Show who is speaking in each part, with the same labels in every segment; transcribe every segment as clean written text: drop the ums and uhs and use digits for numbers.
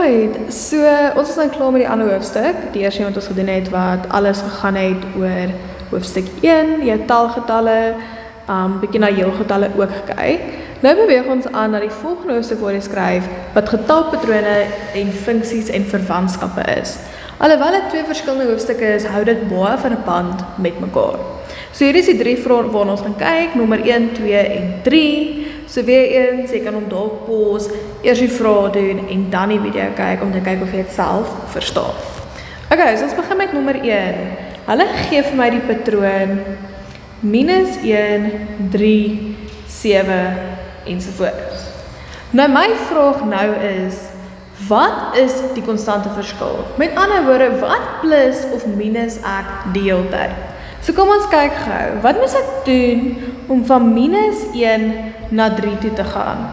Speaker 1: Right, so ons is nou klaar met die ander hoofstuk. Die eerste wat ons gedoen het wat alles gegaan het oor hoofstuk 1, jou talgetalle, bietjie na heelgetalle ook gekyk. Nou beweeg ons aan na die volgende hoofstuk waar jy skryf wat getalpatrone en funksies en verwantskappe is. Alhoewel dit twee verskillende hoofstukke is, hou dit baie van 'n band met mekaar. So hier is die 3 vrae waarna ons gaan kyk, nommer 1, 2 en 3. So weer eens, jy kan hom dalk pause, eers die vrae doen en dan die video kyk om te kyk of jy dit self verstaan. Okay, so ons begin met nommer 1. Hulle gee vir my die patroon -1, 3, 7 ensovoorts. Nou my vraag nou is, wat is die konstante verskil? Met ander woorde, wat plus of minus ek die hele tyd? So kom ons kyk gou, wat moet ek doen om van -1 na 3 toe te gaan?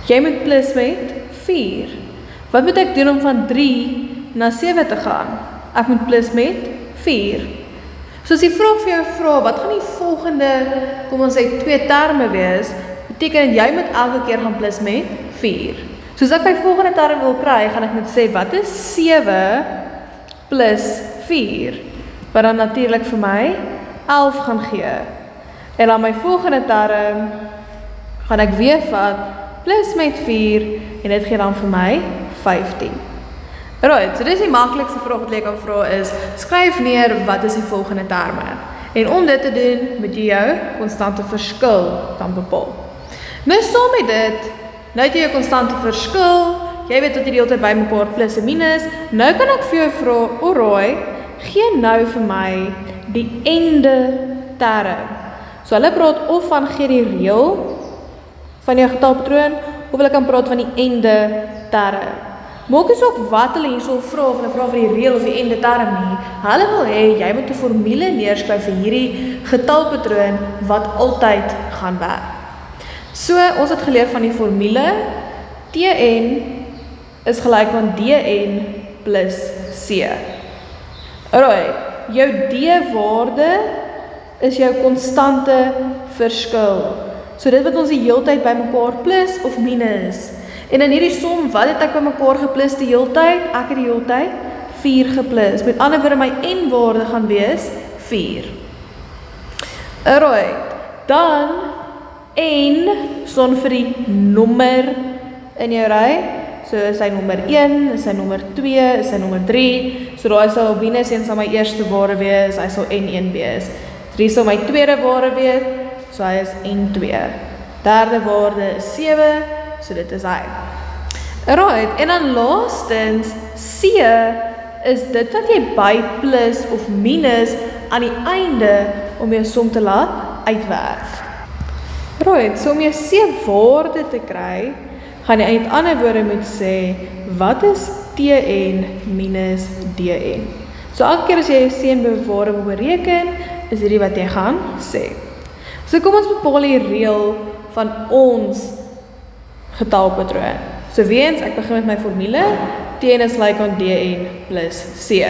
Speaker 1: Jy moet plus met 4. Wat moet ek doen om van 3 na 7 te gaan? Ek moet plus met 4. So as die vraag vir jou vra, wat gaan die volgende, kom ons sê 2 terme wees, beteken jy moet elke keer gaan plus met 4. So as ek my volgende term wil kry, gaan ek moet sê, wat is 7 plus 4? Wat dan natuurlik vir my 11 gaan gee. En dan my volgende term gaan ek weer vat plus met 4 en dit gee dan vir my 15. Right, so dis die maklikste vraag wat jy kan vra is, skryf neer wat is die volgende terme. En om dit te doen, moet jy jou konstante verskil dan bepaal. Nou saam met dit, nou het jy jou konstante verskil, jy weet wat jy die hele tyd by mekaar plus en minus, nou kan ek vir jou vra, alright, gee nou vir my die einde term. So hulle praat of van gee die reël van jou getalpatroon, of hulle kan praat van die einde term. Maak nie saak wat hulle hierso vra, of hulle vra vir die reël of die einde term nie. Hulle wil hê jy moet 'n formule neerskryf vir hierdie getalpatroon wat altyd gaan werk. So ons het geleer van die formule, Tn is gelyk aan Dn plus C. Alright, jou D-waarde is jou konstante verskil. So dit wat ons die hele tyd by mekaar plus of minus. En in hierdie som, wat het ek by mekaar geplus die hele tyd? Ek het die hele tyd 4 geplus. Met ander woorde, my n-waarde gaan wees 4. Alright, dan n staan vir die nommer in jou ry. So is hy nommer 1, is hy nommer 2, is hy nommer 3. So daai sal minus 1 sal my eerste waarde wees, hy sal n1 wees. 3 sal my tweede waarde wees, so hy is n2. Derde waarde is 7, so dit is hy. Alright, en dan laastens, C is dit wat jy by plus of minus aan die einde om jou som te laat uitwerk. Alright, so om jou C waarde te kry, gaan jy uit ander woorde moet sê, wat is Tn minus Dn? So elke keer as jy C en waarde wil bereken, is hierdie wat jy gaan sê. So kom ons bepaal die reël van ons getalpatroon. So weens, ek begin met my formule, Tn is gelyk aan Dn plus C.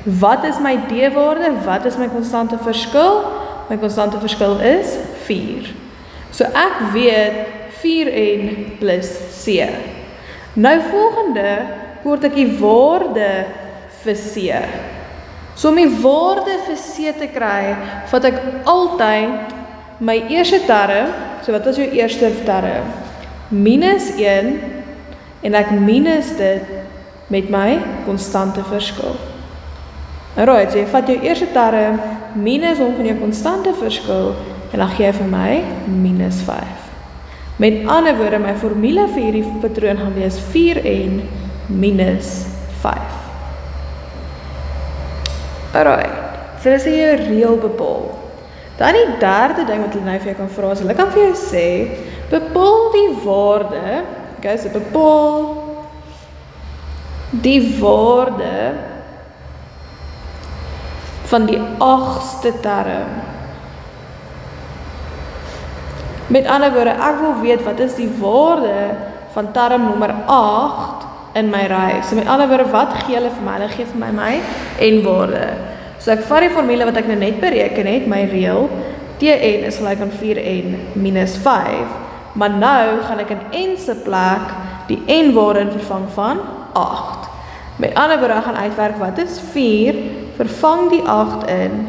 Speaker 1: Wat is my D-waarde? Wat is my konstante verskil? My konstante verskil is 4. So ek weet 4n plus C. Nou volgende, kort ek die waarde vir C. So om die waarde vir C te kry, vat ek altyd my eerste term, so wat is jou eerste term? Minus 1, en ek minus dit met my konstante verskil. Alright, so jy vat jou eerste term, minus hom van jou konstante verskil, en dan gee jy vir my minus 5. Met ander woorde, my formule vir hierdie patroon gaan wees 4n minus 5. Alright, so dis jy jou reël bepaal. Dan die derde ding wat hulle nou vir jou kan vra, is hulle kan vir jou sê, bepaal die waarde, okay, so bepaal die waarde van die 8ste term. Met ander woorde, ek wil weet wat is die waarde van term nommer 8 in my ry. So met ander woorde, wat gee hulle vir my? Hulle gee vir my n-waarde. So ek vat die formule wat ek nou net bereken het, my reël, Tn is gelyk aan 4n minus 5, maar nou gaan ek in n se plek die n-waarde in vervang van 8. Met ander woorde gaan uitwerk wat is 4, vervang die 8 in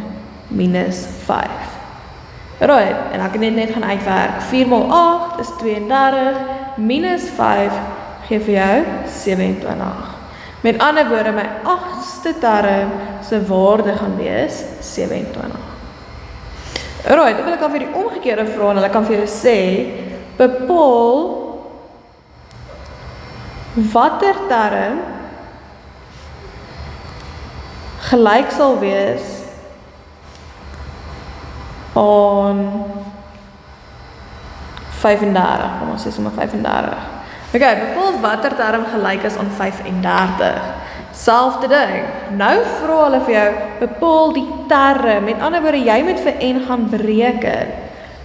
Speaker 1: minus 5. Right, en ek het net gaan uitwerk, 4 mal 8 is 32, minus 5 gee vir jou 27. Met ander woorde, my 8ste term se waarde gaan wees 27. Right, dan wil ek dan vir die omgekeerde vraag, en hulle kan vir jou sê, bepaal watter term gelyk sal wees aan 35, kom ons sê sommer 35. Okay, bepaal watter term gelyk is aan 35. Selfde ding. Nou vra hulle vir jou, bepaal die term. Met ander woorde, jy moet vir n gaan bereken.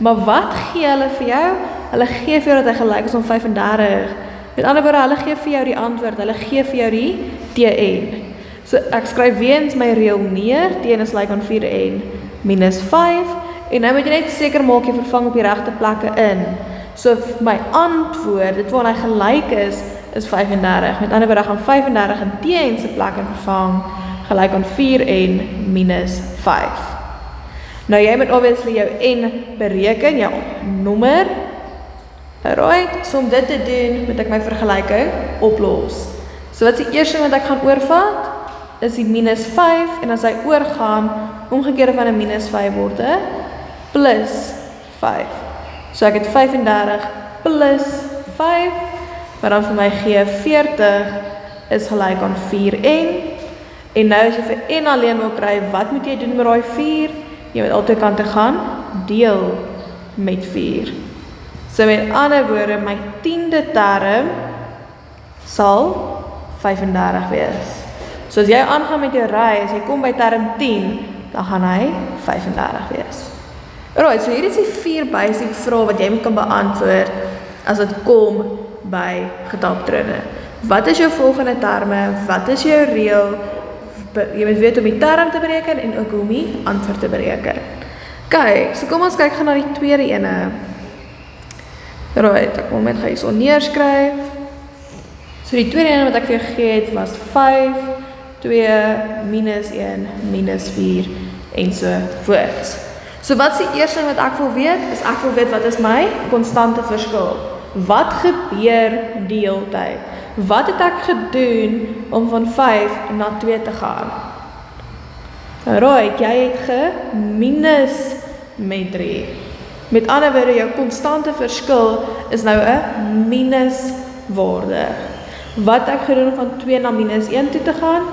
Speaker 1: Maar wat gee hulle vir jou? Hulle gee vir jou dat hy gelyk is aan 35. Met ander woorde, hulle gee vir jou die antwoord. Hulle gee vir jou die Tn. So ek skryf weer eens my reël neer. Tn is gelyk aan 4n minus 5. En nou moet jy net seker maak jy vervang op die regte plekke in. So my antwoord, dit waar hy gelyk is 35. Met ander woorde, gaan 35 in Tn se plek in vervang, gelyk aan 4n minus 5. Nou jy moet obviously jou n bereken, jou nommer. Alright, so om dit te doen, moet ek my vergelyking oplos. So wat is die eerste wat ek gaan oorvat? Is die minus 5, en as hy oorgaan, omgekeerde van 'n minus 5 word plus 5. So ek het 35 plus 5, maar dan vir my gee 40 is gelyk aan 4n. En nou as jy vir n alleen wil kry, wat moet jy doen met daai 4? Jy moet altyd kante gaan deel met 4. So met ander woorde, my 10de term sal 35 wees. So as jy aangaan met jou ry, as jy kom by term 10, dan gaan hy 35 wees. Alright, so hier is die 4 basic vrae wat jy moet kan beantwoord as dit kom by getalpatrone. Wat is jou volgende terme? Wat is jou reël? Jy moet weet om die term te bereken en ook om die antwoord te bereken. Okay, so kom ons kyk gaan na die tweede ene. Alright, ek wil net gaan hierso neerskryf. So die tweede ene wat ek vir jou gegee het was 5, 2, minus 1, minus 4 en so voort. So wat is die eerste ding wat ek wil weet? Is ek wil weet wat is my konstante verskil? Wat gebeur die hele tyd? Wat het ek gedoen om van 5 na 2 te gaan? Alright, jy het geminus met 3. Met ander woorde, jou konstante verskil is nou 'n minuswaarde. Wat ek gedoen om van 2 na minus 1 toe te gaan?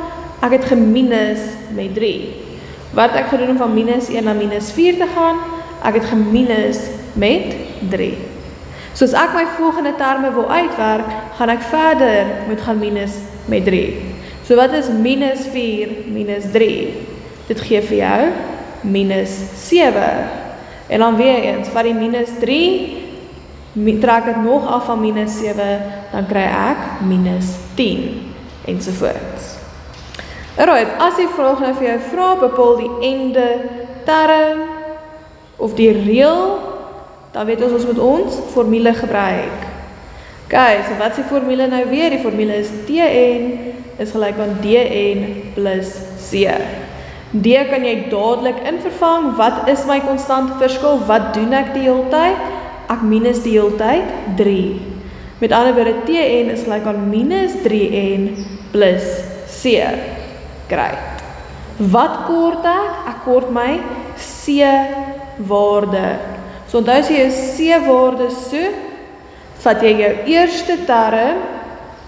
Speaker 1: Ek het geminus met 3. Wat ek gedoen om van minus 1 na minus 4 te gaan? Ek het geminus met 3. So as ek my volgende terme wil uitwerk, gaan ek verder moet gaan minus met 3. So wat is minus 4 minus 3? Dit gee vir jou minus 7. En dan weer eens, van die minus 3, trek ek nog af van minus 7, dan kry ek minus 10, ensovoorts. Alright, as die vraag nou vir jou vra, bepaal die ende term, of die reël, dan weet ons moet ons formule gebruik. Okay, so wat is die formule nou weer? Die formule is Tn is gelyk aan Dn plus C. D kan jy dadelik invervang. Wat is my konstante verskil? Wat doen ek die hele tyd? Ek minus die hele tyd 3. Met ander woorde, Tn is gelyk aan minus 3n plus C. Kry. Wat kort ek? Ek kort my C-waarde. So onthou as jy jou C-waarde soek, vat jy jou eerste term,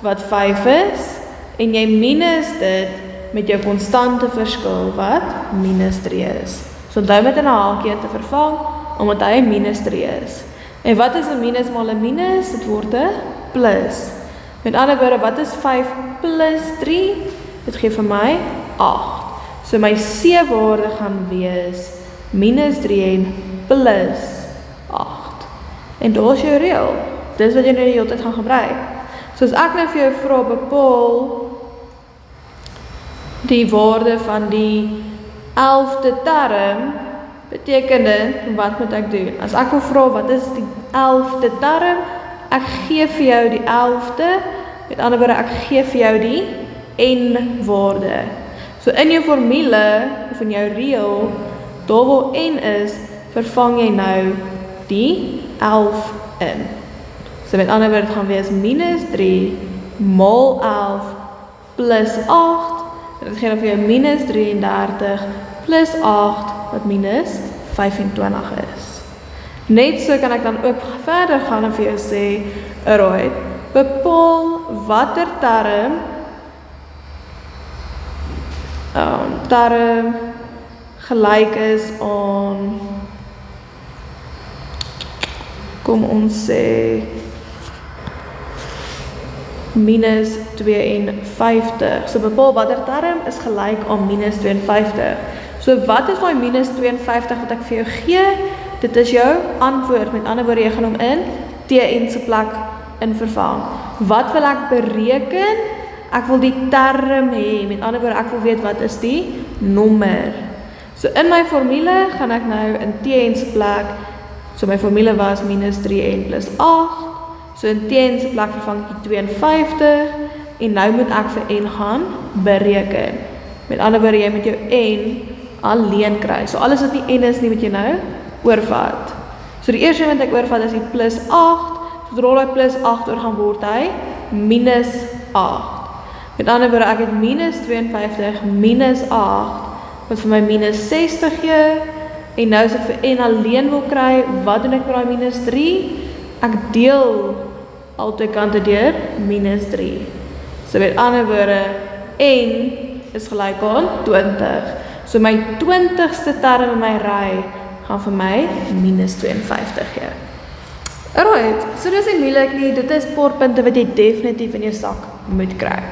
Speaker 1: wat 5 is, en jy minus dit met jou konstante verskil, wat minus 3 is. So onthou met 'n haakjie te vervang, omdat hy minus 3 is. En wat is 'n minus maal 'n minus? Dit word 'n plus. Met ander woorde, wat is 5 plus 3? Dit gee vir my 8. So my C-waarde gaan wees minus 3n plus 8. En daar is jou reël. Dis wat jy nou die hele tyd gaan gebruik. So as ek nou vir jou vra, bepaal die waarde van die 11de term, beteken dit, wat moet ek doen? As ek wil vra, wat is die 11de term? ek gee vir jou die 11de, met ander woorde, ek gee vir jou die n-waarde. So in jou formule, of in jou reël, daar waar n is, vervang jy nou die 11 in. So met ander woorde, het gaan wees minus 3 maal 11 plus 8, en dit gee dan vir jou minus 33 plus 8, wat minus 25 is. Net so kan ek dan ook verder gaan en vir jou sê, alright, bepaal watter term gelyk is aan, kom ons sê, minus 52. So bepaal watter term is gelyk aan minus 52. So wat is daai minus 52 wat ek vir jou gee? Dit is jou antwoord. Met ander woorde, jy gaan hom in Tn se plek in vervang. Wat wil ek bereken? Ek wil die term hê. Met ander woorde, ek wil weet wat is die nommer. So in my formule gaan ek nou in Tn se plek, so my formule was minus 3n plus 8, so in Tn se plek vervang ek die 52, en nou moet ek vir n gaan bereken. Met ander woorde, jy moet jou n alleen kry. So alles wat nie n is nie, moet jy nou oorvat. So die eerste wat ek oorvat is die plus 8, sodra hy plus 8 oor gaan word hy minus 8. Met ander woorde, ek het minus 52 minus 8, wat vir my minus 60 gee, en nou as ek vir n alleen wil kry, wat doen ek met die minus 3? Ek deel altyd kante deur minus 3. So met ander woorde, n is gelyk aan 20. So my 20ste term in my ry gaan vir my minus 52 gee. Alright, so dis nie moeilik nie, dit is paar punte wat jy definitief in jou sak moet kry.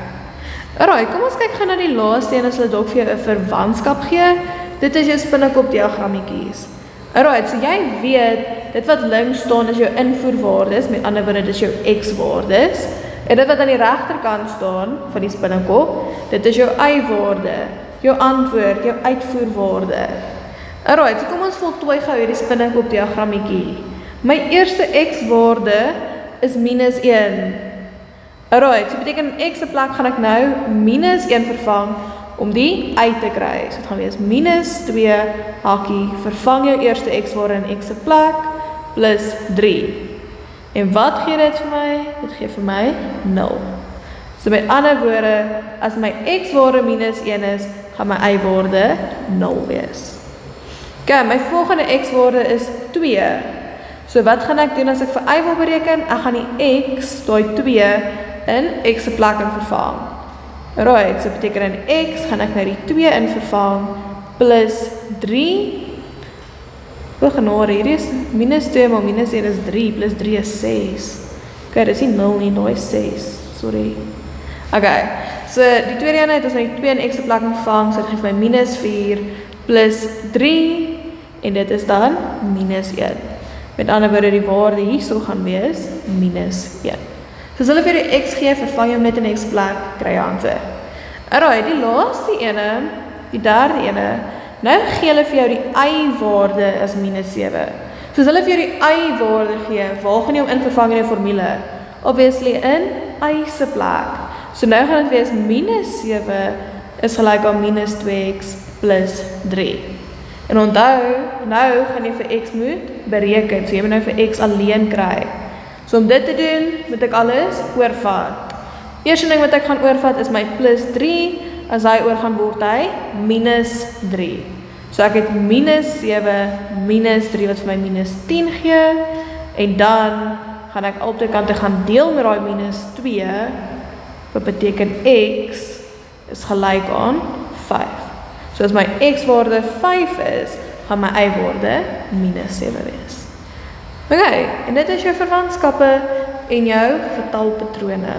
Speaker 1: Alright, kom ons kyk gou na die laaste een as hulle dalk vir jou 'n verwantskap gee. Dit is jou spinnekop diagrammetjies. Alright, so jy weet, dit wat links staan is jou invoerwaardes, met ander woorde, dit is jou x-waardes. En dit wat aan die regterkant staan van die spinnekop, dit is jou y-waarde, jou antwoord, jou uitvoerwaarde. Alright, so kom ons voltooi gou hierdie spinnekop diagrammetjie. My eerste x-waarde is minus 1. Alright, so beteken in x se plek gaan ek nou minus 1 vervang om die uit te kry. So dit gaan wees minus 2 hakkie, vervang jou eerste x-waarde in x se plek, plus 3. En wat gee dit vir my? Dit gee vir my 0. So met ander woorde, as my x-waarde minus 1 is, gaan my y-waarde 0 wees. Okay, my volgende x-waarde is 2. So wat gaan ek doen as ek vir y wil bereken? Ek gaan die x, daai 2, in x se plek in vervang. Right, so beteken in x gaan ek nou die 2 in vervang, plus 3. Genade, hier is minus 2 maar minus 1 is 3, plus 3 is 6. Okay, dit is nie 0 nie, daai is 6, sorry. Okay, so die tweede ene het ons nou die 2 in x se plek in vervang, so dit geef my minus 4, plus 3, en dit is dan minus 1. Met ander woorde, die waarde hierso gaan wees minus 1. So as hulle vir die x gee, vervang jy hom net in x plek, kry jy antwoord. Alright, die laaste ene, die derde ene, nou gee hulle vir jou die y-waarde as minus 7. So as hulle vir jou die y-waarde gee, waar gaan jy hom in vervang in die formule? Obviously in y se plek. So nou gaan dit wees minus 7 is gelyk aan minus 2x plus 3. En onthou, nou gaan jy vir x moet bereken, so jy moet nou vir x alleen kry. So om dit te doen, moet ek alles oorvat. Eerste ding wat ek gaan oorvat is my plus 3, as hy oor gaan word hy minus 3. So ek het minus 7, minus 3 wat vir my minus 10 gee, en dan gaan ek op die kante gaan deel met die minus 2, wat beteken x is gelyk aan 5. So as my x-waarde 5 is, gaan my y-waarde minus 7 wees. Okay, en dit is jou verwantskappe en jou getalpatrone.